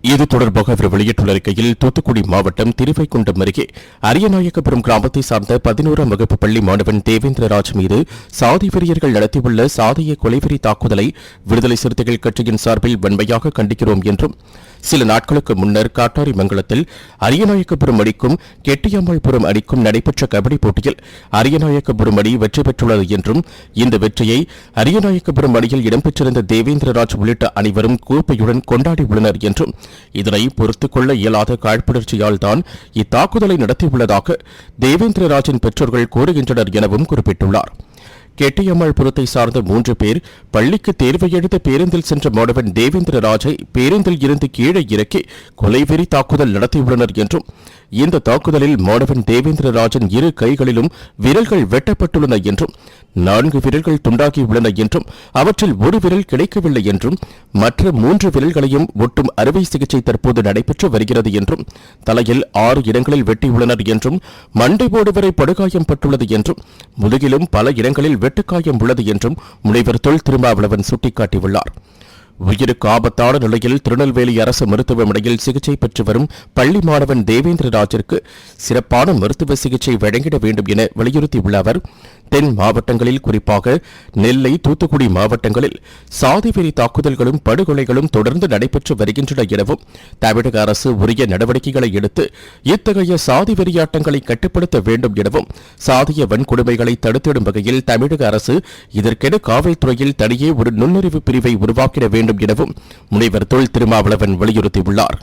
இது தொடர்பாக அவர் வெளியிட்டுள்ள அறிக்கையில், தூத்துக்குடி மாவட்டம் திருவைகுண்டம் அருகே அரியநாயக்கபுரம் கிராமத்தை சார்ந்த 11ஆம் வகுப்பு பள்ளி மாணவன் தேவேந்திரராஜ் மீது சாதி வெறியர்கள் நடத்தியுள்ள சாதிய கொலைவெறி தாக்குதலை விடுதலை சிறுத்தைகள் கட்சியின் சார்பில் வன்மையாக கண்டிக்கிறோம் என்றும், சில நாட்களுக்கு முன்னர் காட்டாரிமங்கலத்தில் அரியநாயக்கபுரம் அணிக்கும் கெட்டியம்மாள்புரம் அணிக்கும் நடைபெற்ற கபடி போட்டியில் அரியநாயக்கபுரம் அணி வெற்றி பெற்றுள்ளது என்றும், இந்த வெற்றியை அரியநாயக்கபுரம் அணியில் இடம்பெற்றிருந்த தேவேந்திரராஜ் உள்ளிட்ட அனைவரும் கூப்பையுடன் கொண்டாடியுள்ளனர் என்றும், இதனை பொறுத்துக் கொள்ள இயலாத காழ்ப்புணர்ச்சியால் தான் இத்தாக்குதலை நடத்தியுள்ளதாக தேவேந்திரராஜின் பெற்றோர்கள் கூறுகின்றனர் எனவும் குறிப்பிட்டுள்ளார். கெட்டியம்மாள்புரத்தை சார்ந்த 3 பேர் பள்ளிக்கு தேர்வை எழுத பேருந்தில் சென்ற மாணவன் தேவேந்திரராஜை பேருந்தில் இருந்து கீழே இறக்கி கொலைவெறி தாக்குதல் நடத்தியுள்ளனர் என்றும், இந்த தாக்குதலில் மாணவன் தேவேந்திரராஜன் 2 கைகளிலும் விரல்கள் வெட்டப்பட்டுள்ளன என்றும், 4 விரல்கள் துண்டாகியுள்ளன என்றும், அவற்றில் 1 விரல் கிடைக்கவில்லை என்றும், மற்ற 3 விரல்களையும் ஒட்டும் அறுவை சிகிச்சை தற்போது நடைபெற்று வருகிறது என்றும், தலையில் 6 இடங்களில் வெட்டியுள்ளனர் என்றும், மண்டைபோடு வரை படுகாயம் பட்டுள்ளது என்றும், முதுகிலும் பல இடங்களில் வெட்டுக்காயம் உள்ளது என்றும் முனைவர் தொல் திருமாவளவன் சுட்டிக்காட்டியுள்ளார். உயிருக்கு ஆபத்தான நிலையில் திருநெல்வேலி அரசு மருத்துவமனையில் சிகிச்சை பெற்று வரும் பள்ளி மாணவன் தேவேந்திரராஜிற்கு சிறப்பான மருத்துவ சிகிச்சை வழங்கிட வேண்டும் என வலியுறுத்தியுள்ள அவர், தென் மாவட்டங்களில் குறிப்பாக நெல்லை, தூத்துக்குடி மாவட்டங்களில் சாதிவெறி தாக்குதல்களும் படுகொலைகளும் தொடர்ந்து நடைபெற்று வருகின்றன எனவும், தமிழக அரசு உரிய நடவடிக்கைகளை எடுத்து இத்தகைய சாதி வெறியாட்டங்களை கட்டுப்படுத்த வேண்டும் எனவும், சாதிய வன்கொடுமைகளை தடுத்திடும் வகையில் தமிழக அரசு இதற்கென காவல்துறையில் தனியே ஒரு நுண்ணறிவு பிரிவை உருவாக்கிட வேண்டும் எனவும் முனைவர் தொல் திருமாவளவன் வலியுறுத்தியுள்ளார்.